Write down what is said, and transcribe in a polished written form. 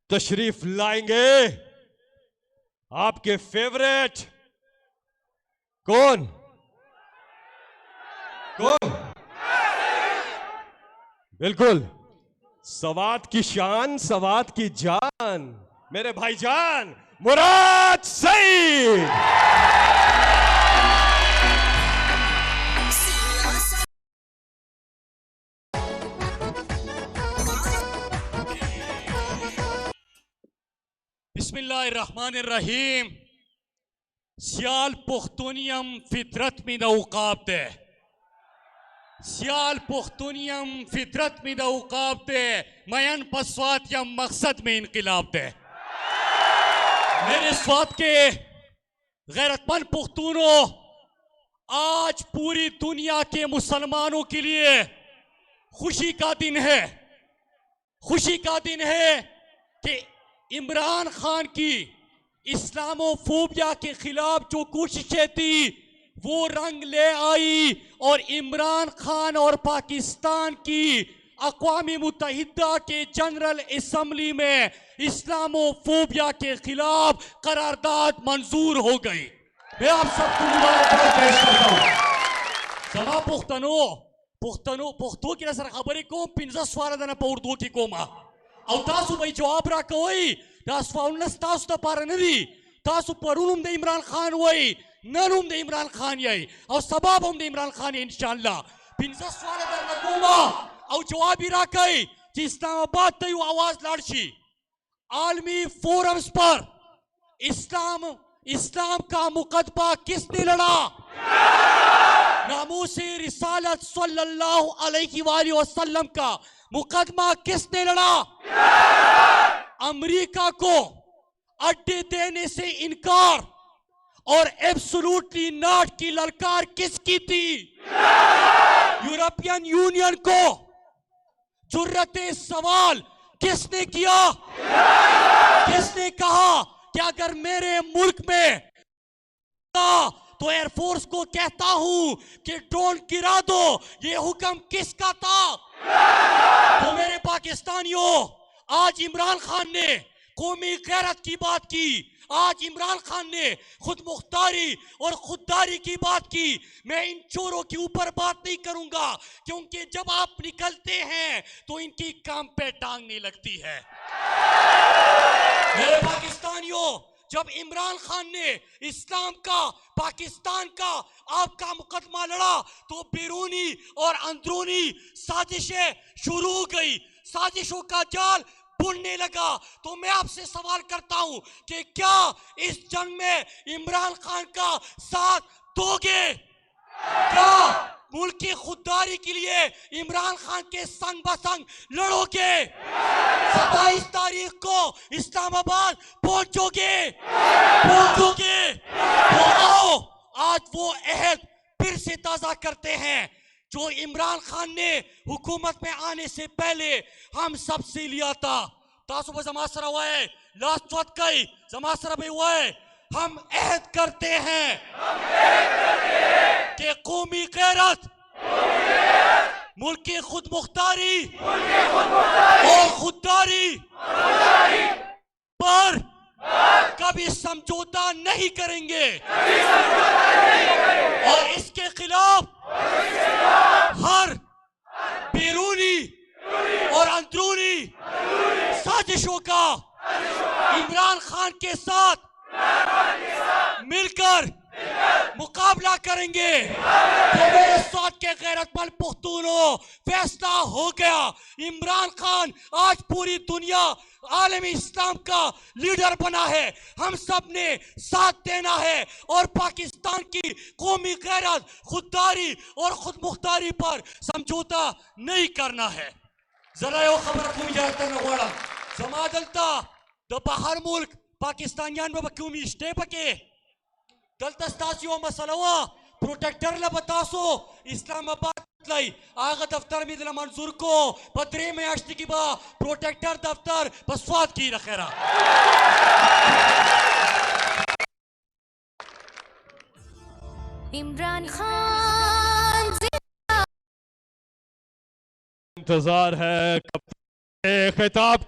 تشریف لائیں گے آپ کے فیوریٹ کون بالکل سوات کی شان، سوات کی جان، میرے بھائی جان مراد سعید. بسم اللہ الرحمن الرحیم. سیال پختونیم فطرت می دا اوقاب دے، سیال پختونیم فطرت می دا اوقاب دے، مین پسوات یم مقصد میں انقلاب دے. میرے سوات کے غیرت مند پختونوں، آج پوری دنیا کے مسلمانوں کے لیے خوشی کا دن ہے. خوشی کا دن ہے کہ عمران خان کی اسلامو فوبیا کے خلاف جو کوششیں تھی وہ رنگ لے آئی، اور عمران خان اور پاکستان کی اقوام متحدہ کے جنرل اسمبلی میں اسلامو فوبیا کے خلاف قرارداد منظور ہو گئی. میں آپ سب کو مبارکباد پیش کرتا ہوں. سما پختو کی نظر خبری کو 15 سوال دنا پا اردو کی کوما او تاسو بھائی جواب را کوئی تاسو فاولنس تاسو تا پارا ندی، تاسو پرونم دے عمران خان ہوئی، ننم دے عمران خان یائی او سباب ہم دے عمران خان ہے انشاءاللہ. 15 سوال در نکوما او جوابی را کئی کہ اسلام آباد تیو آواز لڑشی عالمی فورمز پر اسلام کا مقدمہ کس نے لڑا؟ ناموس رسالت صلی اللہ علیہ وآلہ وسلم کا مقدمہ کس نے لڑا؟ امریکہ کو اڈے دینے سے انکار اور ایبسولوٹلی ناٹ کی للکار کس کی تھی؟ یورپین یونین کو جرت سوال کس نے کیا؟ کس نے کہا کہ اگر میرے ملک میں تو ایئر فورس کو کہتا ہوں کہ ڈرون گرا دو؟ یہ حکم کس کا تھا؟ تو میرے پاکستانیوں، آج عمران خان نے قومی غیرت کی بات کی، آج عمران خان نے خود مختاری اور خودداری کی بات کی. میں ان چوروں کے اوپر بات نہیں کروں گا کیونکہ جب آپ نکلتے ہیں تو ان کی کام پہ ٹانگ نہیں لگتی ہے. میرے پاکستانیوں، جب عمران خان نے اسلام کا، پاکستان کا آپ کا مقدمہ لڑا تو بیرونی اور اندرونی سازشیں شروع ہو گئی، سازشوں کا جال بننے لگا. تو میں آپ سے سوال کرتا ہوں کہ کیا اس جنگ میں عمران خان کا ساتھ دو گے؟ کیا ملک کی خودداری کے لیے عمران خان کے سنگ بسنگ لڑو گے؟ 27 تاریخ کو اسلام آباد پہنچو گے؟ تو آؤ آج وہ عہد پھر سے تازہ کرتے ہیں جو عمران خان نے حکومت میں آنے سے پہلے ہم سب سے لیا تھا. تاسو با زماسرہ ہوئے لاسٹ وقت کئی زماسرہ بھی ہوئے. ہم عہد کرتے ہیں کہ قومی غیرت، ملک کی خود مختاری اور خودداری پر کبھی سمجھوتا نہیں کریں گے، اور اس کے خلاف ہر بیرونی اور اندرونی سازشوں کا عمران خان کے ساتھ مل کر مقابلہ کریں گے. تو میرے ساتھ کے غیرت مند پختونوں، فیصلہ ہو گیا. عمران خان آج پوری دنیا عالمی اسلام کا لیڈر بنا ہے. ہم سب نے ساتھ دینا ہے اور پاکستان کی قومی غیرت، خودداری اور خود مختاری پر سمجھوتا نہیں کرنا ہے. ذرا یہ خبر کوئی جاتا نہ گوڑا زما دلتا دا بہر ملک پاکستانیان میں بکیومی اشتے پکے دلتا ستاسیو مسئلہ ہوا پروٹیکٹر لبتاسو اسلام آباد لائی آغا دفتر میں دل منظور کو پدرے میں آشتی کی با پروٹیکٹر دفتر بسواد کی رخیرہ. عمران خان انتظار ہے خطاب